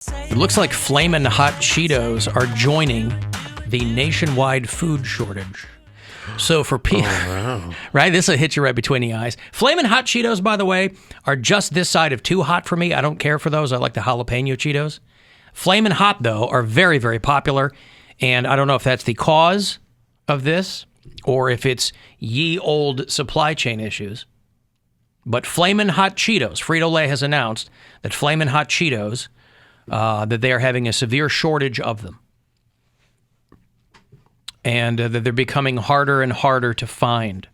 It looks like Flamin' Hot Cheetos are joining the nationwide food shortage. So for people, right, this will hit you right between the eyes. Flamin' Hot Cheetos, by the way, are just this side of too hot for me. I don't care for those. I like the jalapeno Cheetos. Flamin' Hot, though, are very, very popular. And I don't know if that's the cause of this or if it's ye old supply chain issues. But Flamin' Hot Cheetos, Frito-Lay has announced that Flamin' Hot Cheetos, that they are having a severe shortage of them. And that they're becoming harder and harder to find.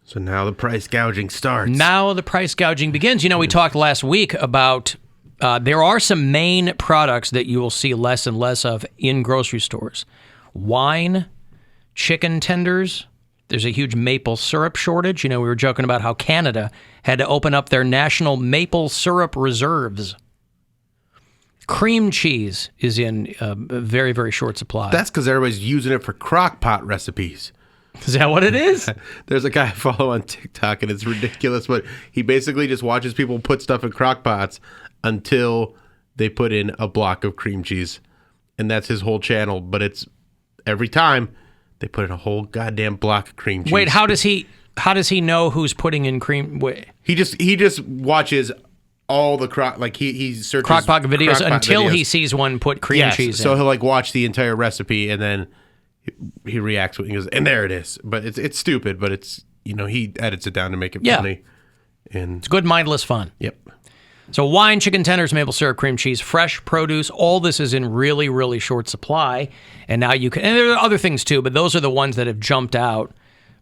So now the price gouging starts. Now the price gouging begins. You know, we talked last week about there are some main products that you will see less and less of in grocery stores. Wine, chicken tenders. There's a huge maple syrup shortage. You know, we were joking about how Canada had to open up their national maple syrup reserves. Cream cheese is in very, very short supply. That's because everybody's using it for crock pot recipes. Is that what it is? There's a guy I follow on TikTok, and it's ridiculous, but he basically just watches people put stuff in crock pots until they put in a block of cream cheese. And that's his whole channel, but it's every time they put in a whole goddamn block of cream cheese. Wait, how does he know who's putting in cream? Wait. He just watches all the he searches crockpot videos until videos. He sees one put cream cheese in. So he'll watch the entire recipe and then he reacts when he goes, and there it is. But it's stupid, but it's, he edits it down to make it funny. And it's good mindless fun. Yep. So wine, chicken tenders, maple syrup, cream cheese, fresh produce, all this is in really, really short supply. And now you can, and there are other things too, but those are the ones that have jumped out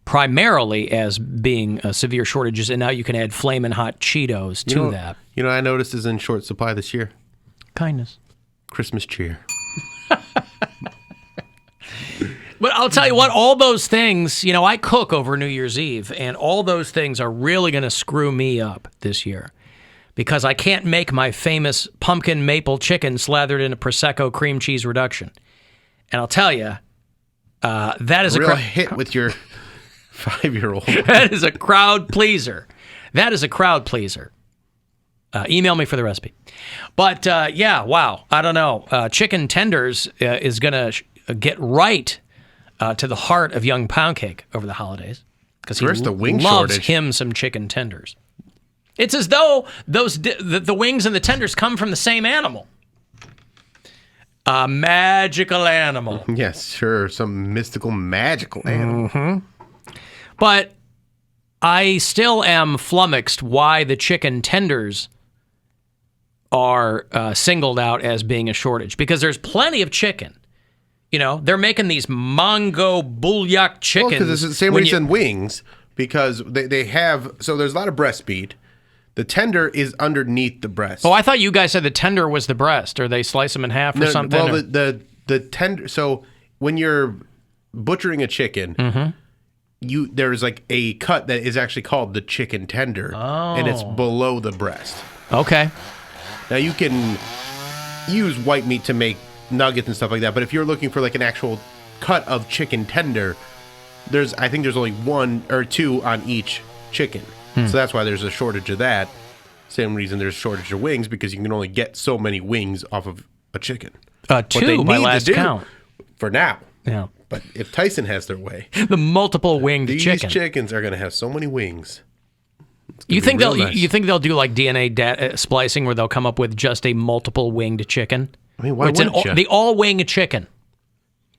primarily as being severe shortages, and now you can add Flamin' Hot Cheetos to that. I noticed is in short supply this year. Kindness. Christmas cheer. But I'll tell you what, all those things, I cook over New Year's Eve, and all those things are really going to screw me up this year because I can't make my famous pumpkin maple chicken slathered in a Prosecco cream cheese reduction. And I'll tell you, that is a real hit with your 5-year-old. That is a crowd pleaser. That is a crowd pleaser. Email me for the recipe. But wow. I don't know. Chicken tenders is going to get right to the heart of young Poundcake over the holidays because he loves him some chicken tenders. It's as though the wings and the tenders come from the same animal. A magical animal. Yes, sure. Some mystical, magical animal. Mm-hmm. But I still am flummoxed why the chicken tenders are singled out as being a shortage. Because there's plenty of chicken. They're making these Mongo Bulyak chickens. Well, because it's the same reason wings. Because they have... So there's a lot of breast meat. The tender is underneath the breast. Oh, I thought you guys said the tender was the breast, or they slice them in half or something. Well, the tender. So when you're butchering a chicken, there's like a cut that is actually called the chicken tender, and it's below the breast. Okay. Now you can use white meat to make nuggets and stuff like that, but if you're looking for like an actual cut of chicken tender, I think there's only 1 or 2 on each chicken. So that's why there's a shortage of that. Same reason there's a shortage of wings, because you can only get so many wings off of a chicken. 2 by last count. For now. Yeah. But if Tyson has their way, the multiple winged chicken. These chickens are going to have so many wings. You think they'll do like DNA splicing where they'll come up with just a multiple winged chicken? I mean, why wouldn't you? The all wing chicken.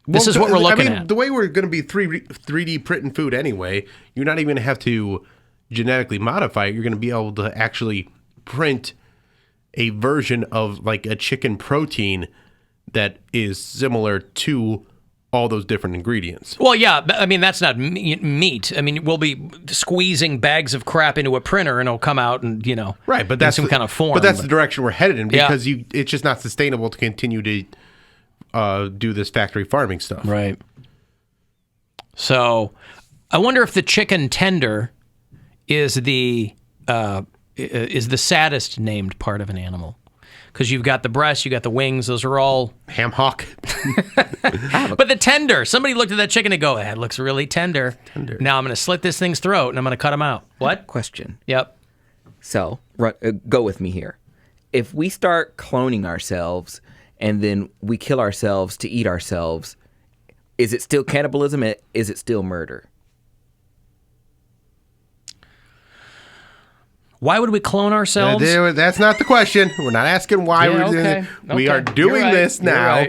This is what we're looking at. The way we're going to be 3D printing food anyway, you're not even going to have to genetically modify it. You're going to be able to actually print a version of like a chicken protein that is similar to all those different ingredients. Well, yeah, I mean, that's not meat. I mean, we'll be squeezing bags of crap into a printer and it'll come out and, right, but that's some kind of form. But that's the direction we're headed in, because it's just not sustainable to continue to do this factory farming stuff. Right. So I wonder if the chicken tender is the saddest named part of an animal. Because you've got the breast, you got the wings, those are all... Ham hock. But the tender, somebody looked at that chicken and go, that looks really tender. Now I'm going to slit this thing's throat and I'm going to cut him out. What? Question. Yep. So, go with me here. if we start cloning ourselves and then we kill ourselves to eat ourselves, is it still cannibalism? Is it still murder? Why would we clone ourselves? That's not the question. We're not asking why we're doing it. We are doing this now.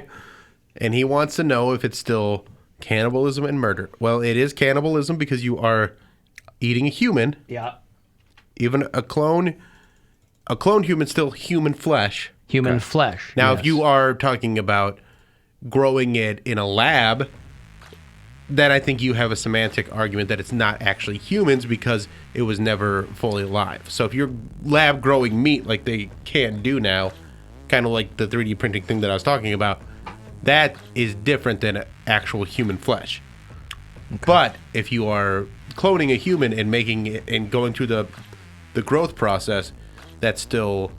And he wants to know if it's still cannibalism and murder. Well, it is cannibalism because you are eating a human. Yeah. Even a cloned human, still human flesh. Human flesh. Now, yes. if you are talking about growing it in a lab, then I think you have a semantic argument that it's not actually humans because it was never fully alive. So if you're lab growing meat like they can do now, kind of like the 3D printing thing that I was talking about, that is different than actual human flesh. Okay. But if you are cloning a human and making it and going through the growth process, that's still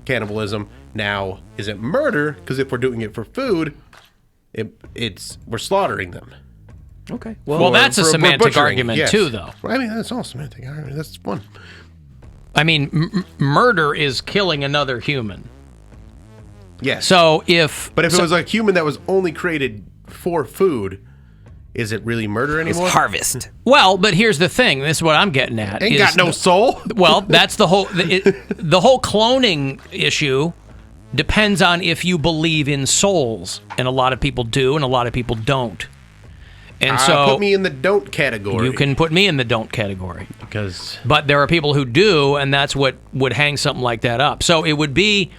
cannibalism. Now, is it murder? Because if we're doing it for food, we're slaughtering them. Okay. Well, that's a semantic argument too, though. I mean, that's all semantic. I mean, that's fun. I mean, murder is killing another human. Yes. But if it was a human that was only created for food, is it really murder anymore? It's harvest. Well, but here's the thing. This is what I'm getting at. Ain't got no soul. Well, that's the whole the whole cloning issue depends on if you believe in souls, and a lot of people do, and a lot of people don't. And so put me in the don't category. You can put me in the don't category. But there are people who do, and that's what would hang something like that up. So it would be,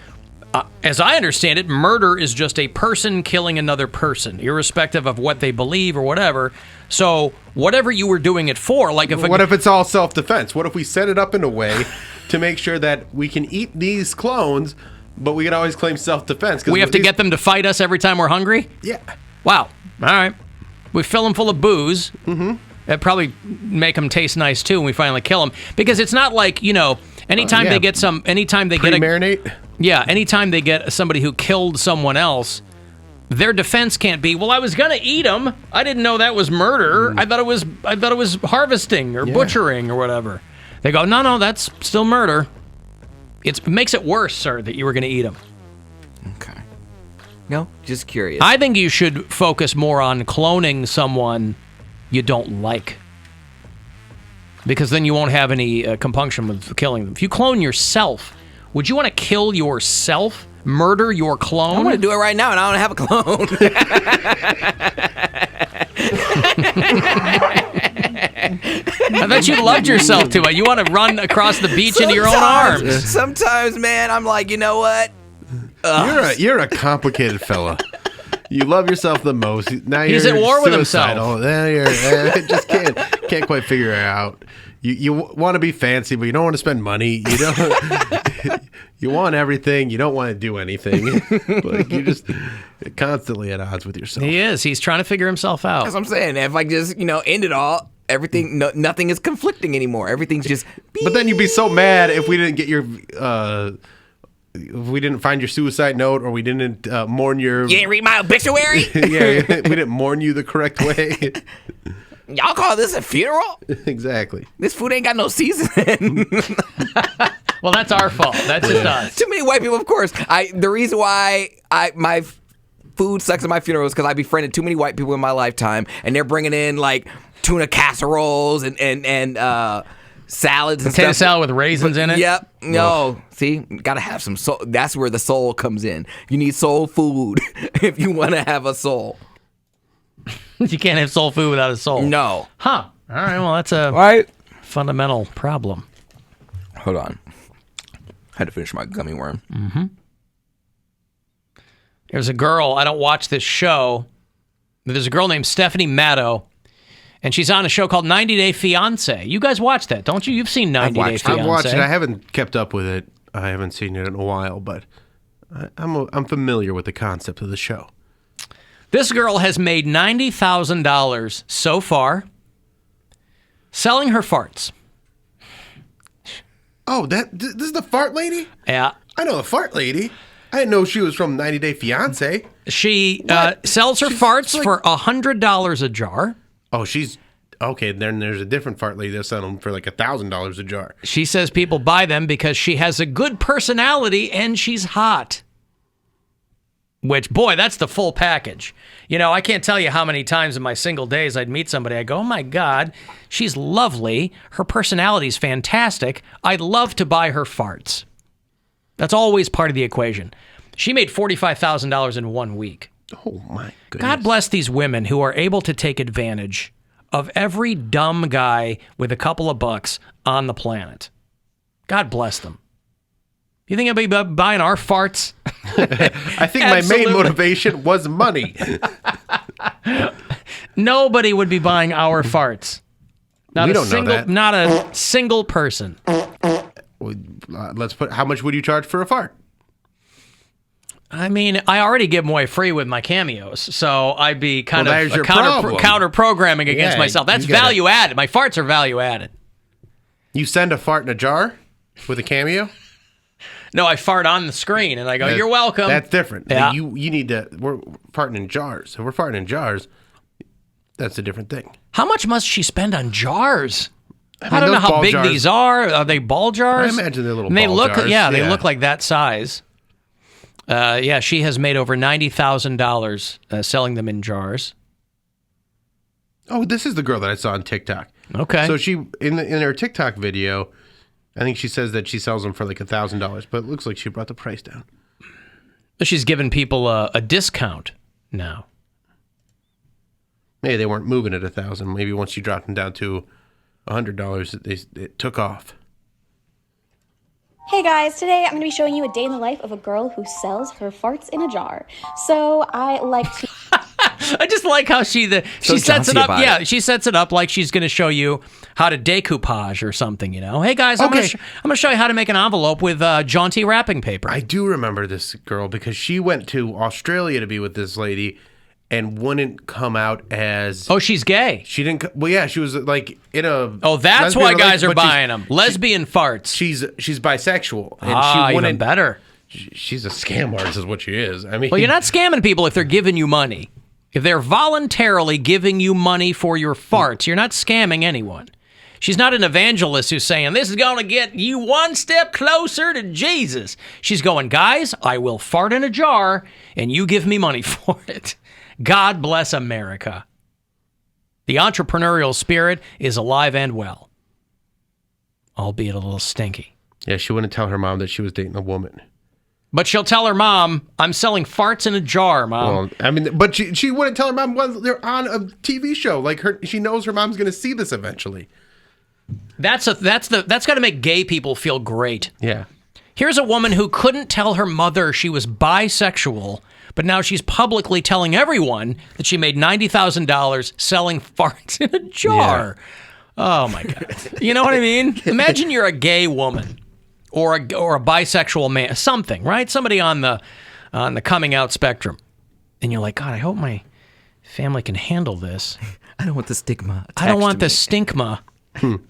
as I understand it, murder is just a person killing another person, irrespective of what they believe or whatever. So whatever you were doing it for, like if... What if it's all self-defense? What if we set it up in a way to make sure that we can eat these clones, but we can always claim self-defense? We have to get them to fight us every time we're hungry? Yeah. Wow. All right. We fill them full of booze. Mm-hmm. That'd probably make them taste nice too when we finally kill them. Because it's not like, anytime they get marinate. Yeah, anytime they get somebody who killed someone else, their defense can't be, well, I was gonna eat them. I didn't know that was murder. I thought it was harvesting or butchering or whatever. They go, no, that's still murder. It makes it worse, sir, that you were gonna eat them. Okay. No, just curious. I think you should focus more on cloning someone you don't like. Because then you won't have any compunction with killing them. If you clone yourself, would you want to kill yourself? Murder your clone? I want to do it right now, and I don't have a clone. I thought you loved yourself too much. You want to run across the beach into your own arms. Sometimes, man, I'm like, you know what? You're a complicated fella. You love yourself the most. Now He's you're at war with suicidal. himself. Just can't quite figure it out. You want to be fancy, but you don't want to spend money. You don't. You want everything. You don't want to do anything. Like you're just constantly at odds with yourself. He is. He's trying to figure himself out. That's what I'm saying. If I just end it all, everything, nothing is conflicting anymore. Everything's just. But then you'd be so mad if we didn't get your. If we didn't find your suicide note, or we didn't mourn your... You ain't read my obituary? Yeah, we didn't mourn you the correct way. Y'all call this a funeral? Exactly. This food ain't got no seasoning. Well, that's our fault. That's just us. Too many white people, of course. The reason why my food sucks at my funeral is because I befriended too many white people in my lifetime, and they're bringing in, like, tuna casseroles and salads and potato stuff. salad with raisins in it? Yep. No. See, gotta have some soul. That's where the soul comes in. You need soul food if you want to have a soul. You can't have soul food without a soul. No. Huh. All right, well, that's a fundamental problem. Hold on. I had to finish my gummy worm. Mm-hmm. There's a girl, I don't watch this show, but there's a girl named Stephanie Matto, and she's on a show called 90 Day Fiancé. You guys watch that, don't you? You've seen 90 Day Fiancé. I've watched it. I haven't kept up with it. I haven't seen it in a while, but I'm familiar with the concept of the show. This girl has made $90,000 so far selling her farts. Oh, this is the fart lady? Yeah. I know the fart lady. I didn't know she was from 90 Day Fiancé. She sells her farts for $100 a jar. Oh, she's okay, then there's a different fart lady that's selling them for like $1,000 a jar. She says people buy them because she has a good personality and she's hot. Which, boy, that's the full package. You know, I can't tell you how many times in my single days I'd meet somebody. I go, oh, my God, she's lovely. Her personality's fantastic. I'd love to buy her farts. That's always part of the equation. She made $45,000 in 1 week. Oh, my goodness. God bless these women who are able to take advantage of every dumb guy with a couple of bucks on the planet. God bless them. You think I'd be buying our farts? I think my main motivation was money. Nobody would be buying our farts. We don't know that. Not a single person. Let's put. How much would you charge for a fart? I mean, I already give them away free with my cameos, so I'd be kind of counter-programming against myself. That's value added. My farts are value added. You send a fart in a jar with a cameo? No, I fart on the screen, and I go, you're welcome. That's different. Yeah. You need to, we're farting in jars. If we're farting in jars, that's a different thing. How much must she spend on jars? I mean, don't know how big jars, these are. Are they ball jars? I imagine they're little they ball look, jars. Yeah, they look like that size. Yeah, she has made over $90,000 selling them in jars. Oh, this is the girl that I saw on TikTok. Okay. So she, in her TikTok video, I think she says that she sells them for like $1,000, but it looks like she brought the price down. She's giving people a discount now. Maybe they weren't moving at $1,000. Maybe once she dropped them down to $100, it took off. Hey guys, today I'm going to be showing you a day in the life of a girl who sells her farts in a jar. So I like to... I just like how she sets it up. Yeah, she sets it up like she's going to show you how to decoupage or something, you know. Hey guys, I'm going to show you how to make an envelope with jaunty wrapping paper. I do remember this girl because she went to Australia to be with this lady and wouldn't come out as... Oh, she's gay. She didn't... Well, yeah, she was like in a... Oh, that's why guys are buying them. Lesbian farts. She's bisexual. And she wouldn't, even better. She's a scam artist is what she is. I mean... Well, you're not scamming people if they're giving you money. If they're voluntarily giving you money for your farts, you're not scamming anyone. She's not an evangelist who's saying, this is going to get you one step closer to Jesus. She's going, guys, I will fart in a jar, and you give me money for it. God bless America. The entrepreneurial spirit is alive and well, albeit a little stinky. Yeah, she wouldn't tell her mom that she was dating a woman. But she'll tell her mom, I'm selling farts in a jar, Mom. Well, I mean, but she wouldn't tell her mom when they're on a TV show. Like she knows her mom's going to see this eventually. That's got to make gay people feel great. Yeah. Here's a woman who couldn't tell her mother she was bisexual, but now she's publicly telling everyone that she made $90,000 selling farts in a jar. Yeah. Oh my God. You know what I mean? Imagine you're a gay woman. Or a bisexual man, something, right? Somebody on the coming out spectrum, and you're like, God, I hope my family can handle this. I don't want the stigma. I don't want the stinkma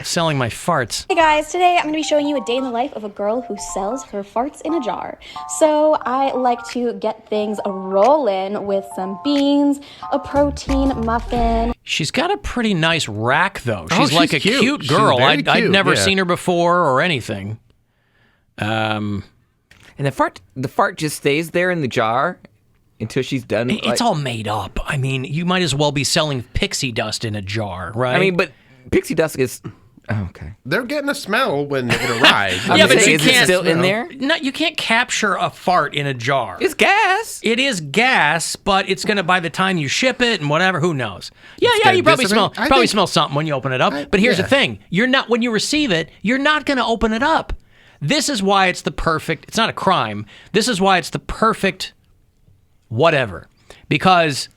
selling my farts. Hey guys, today I'm going to be showing you a day in the life of a girl who sells her farts in a jar. So I like to get things rolling with some beans, a protein muffin. She's got a pretty nice rack, though. She's like a cute girl. She's very I'd never cute, seen her before or anything. And the fart just stays there in the jar until she's done. It's all made up. I mean, you might as well be selling pixie dust in a jar, right? I mean, but pixie dust is... Oh, okay. They're getting a smell when it arrives. Yeah, but you is can't... it still in there? No, you can't capture a fart in a jar. It's gas. It is gas, but it's going to, by the time you ship it and whatever, who knows? Yeah, you probably smell something when you open it up. But here's the thing. When you receive it, you're not going to open it up. This is why it's the perfect, it's not a crime. This is why it's the perfect whatever. Because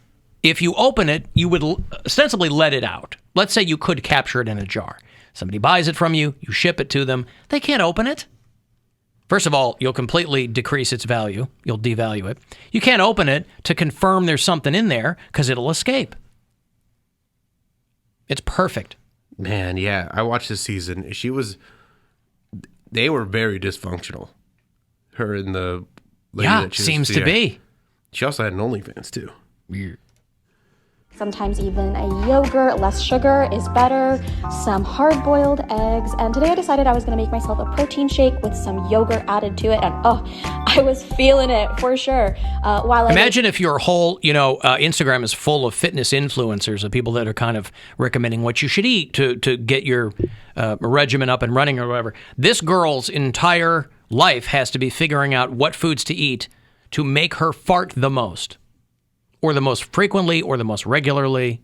if you open it, you would ostensibly let it out. Let's say you could capture it in a jar. Somebody buys it from you, you ship it to them. They can't open it. First of all, you'll completely decrease its value. You'll devalue it. You can't open it to confirm there's something in there because it'll escape. It's perfect. Man, yeah. I watched this season. They were very dysfunctional. Her and the lady that she seems to be. She also had an OnlyFans, too. Weird. Sometimes even a yogurt, less sugar is better, some hard-boiled eggs, and today I decided I was going to make myself a protein shake with some yogurt added to it, and I was feeling it for sure. Imagine if your whole, Instagram is full of fitness influencers, of people that are kind of recommending what you should eat to get your regimen up and running or whatever. This girl's entire life has to be figuring out what foods to eat to make her fart the most. Or the most frequently, or the most regularly.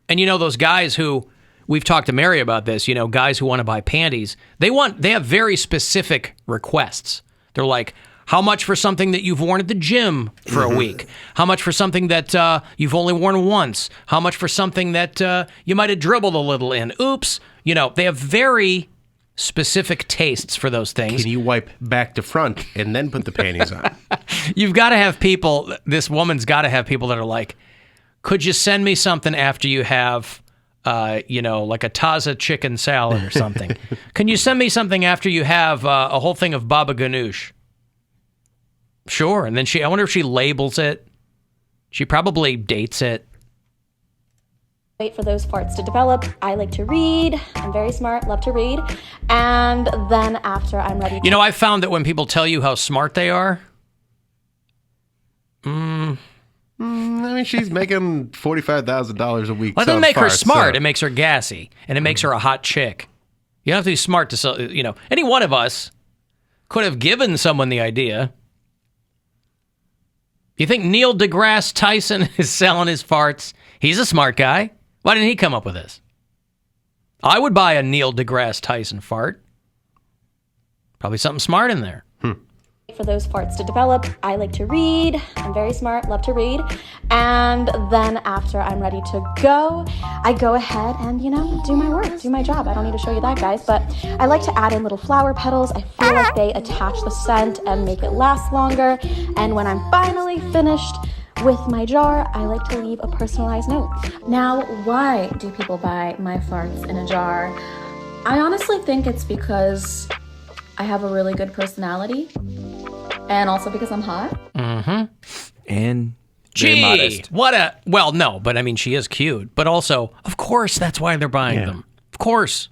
And those guys who, we've talked to Mary about this, guys who want to buy panties, they have very specific requests. They're like, how much for something that you've worn at the gym for a week? How much for something that you've only worn once? How much for something that you might have dribbled a little in? Oops. They have very specific tastes for those things. Can you wipe back to front and then put the panties on? You've got to have people, this woman's got to have people that are like, could you send me something after you have, like a Taza chicken salad or something? Can you send me something after you have a whole thing of baba ganoush? Sure. And then I wonder if she labels it. She probably dates it. Wait for those farts to develop. I like to read. I'm very smart, love to read. And then after I'm ready to... I found that when people tell you how smart they are... I mean, she's making $45,000 a week. Well, it doesn't make her smart. So. It makes her gassy. And it makes her a hot chick. You don't have to be smart to sell... any one of us could have given someone the idea. You think Neil deGrasse Tyson is selling his farts? He's a smart guy. Why didn't he come up with this? I would buy a Neil deGrasse Tyson fart. Probably something smart in there. For those farts to develop, I like to read. I'm very smart, love to read. And then after I'm ready to go, I go ahead and, do my work, do my job. I don't need to show you that, guys, but I like to add in little flower petals. I feel like they attach the scent and make it last longer. And when I'm finally finished with my jar, I like to leave a personalized note. Now, why do people buy my farts in a jar? I honestly think it's because I have a really good personality. And also because I'm hot. Mm-hmm. And gee, modest. Well, no, but I mean, she is cute. But also, of course, that's why they're buying them. Of course.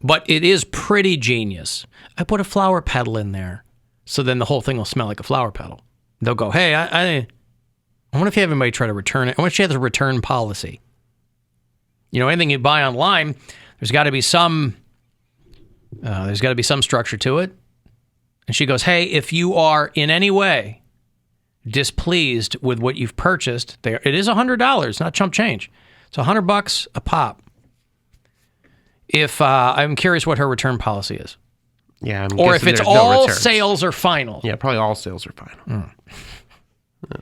But it is pretty genius. I put a flower petal in there. So then the whole thing will smell like a flower petal. They'll go, hey, I wonder if you have anybody try to return it. I wonder if she has a return policy. Anything you buy online, there's got to be some structure to it. And she goes, hey, if you are in any way displeased with what you've purchased, it is $100, not chump change. It's $100 a pop. If I'm curious what her return policy is. Yeah, or if it's all sales are final. Yeah, probably all sales are final.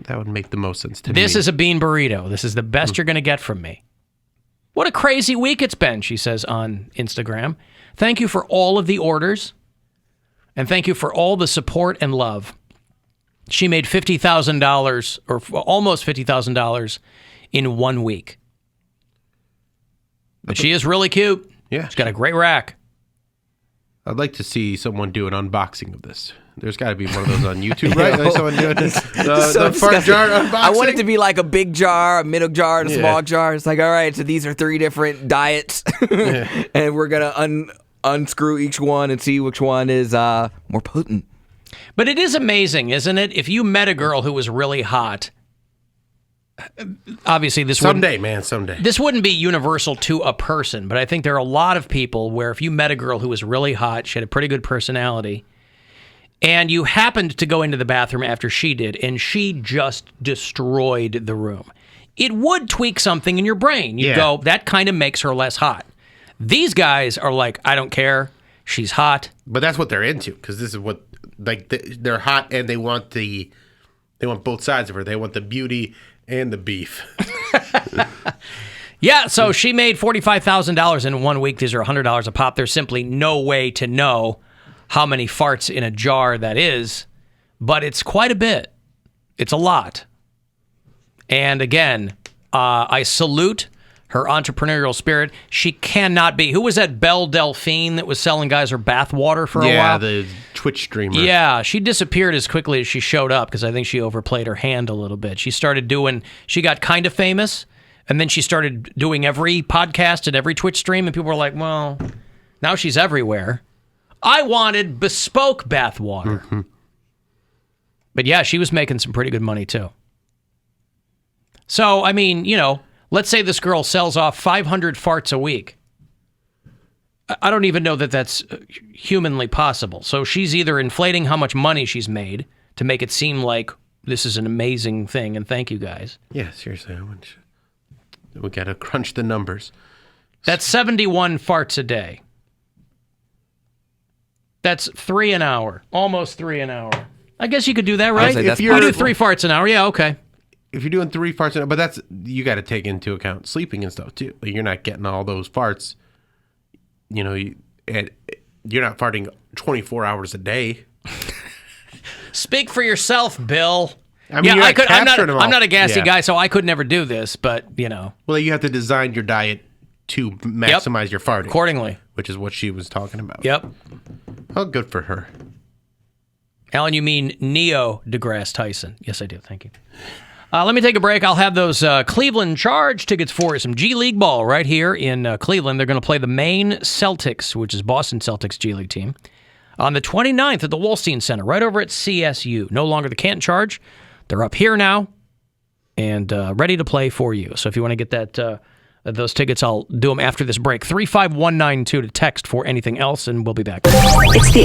That would make the most sense to me. This is a bean burrito. This is the best you're going to get from me. What a crazy week it's been, she says on Instagram. Thank you for all of the orders. And thank you for all the support and love. She made $50,000 or almost $50,000 in 1 week. But she is really cute. Yeah. She's got a great rack. I'd like to see someone do an unboxing of this. There's got to be one of those on YouTube, right? Like someone doing the fart jar unboxing. I want it to be like a big jar, a middle jar, and a small jar. It's like, all right, so these are 3 different diets. And we're going to unscrew each one and see which one is more potent. But it is amazing, isn't it? If you met a girl who was really hot, obviously someday. This wouldn't be universal to a person, but I think there are a lot of people where if you met a girl who was really hot, she had a pretty good personality, and you happened to go into the bathroom after she did, and she just destroyed the room, it would tweak something in your brain. You'd go, that kind of makes her less hot. These guys are like, I don't care. She's hot. But that's what they're into, because this is what, like, they're hot and they want both sides of her. They want the beauty and the beef. Yeah, so she made $45,000 in 1 week. These are $100 a pop. There's simply no way to know how many farts in a jar that is, but it's quite a bit. It's a lot. And again, I salute her entrepreneurial spirit. She cannot be. Who was that Belle Delphine that was selling guys her bath water for a while? Yeah, the Twitch streamer. Yeah, she disappeared as quickly as she showed up because I think she overplayed her hand a little bit. She got kind of famous, And then she started doing every podcast and every Twitch stream, and people were like, well, now she's everywhere. I wanted bespoke bathwater. Mm-hmm. But yeah, she was making some pretty good money too. So, I mean, let's say this girl sells off 500 farts a week. I don't even know that that's humanly possible. So she's either inflating how much money she's made to make it seem like this is an amazing thing, and thank you guys. Yeah, seriously. We got to crunch the numbers. That's 71 farts a day. That's 3 an hour. Almost 3 an hour. I guess you could do that, right? If you do 3 farts an hour, yeah, okay. If you're doing 3 farts an hour, but you got to take into account sleeping and stuff too. Like, you're not getting all those farts. You're not farting 24 hours a day. Speak for yourself, Bill. I mean, I'm not a gassy guy, so I could never do this, but, Well, you have to design your diet to maximize your farting. Accordingly. Which is what she was talking about. Yep. Oh, good for her. Alan, you mean Neil deGrasse Tyson. Yes, I do. Thank you. Let me take a break. I'll have those Cleveland Charge tickets for you. Some G League ball right here in Cleveland. They're going to play the Maine Celtics, which is Boston Celtics G League team, on the 29th at the Wolstein Center, right over at CSU. No longer the Canton Charge. They're up here now and ready to play for you. So if you want to get those tickets, I'll do them after this break. 35192 to text for anything else, and we'll be back. It's the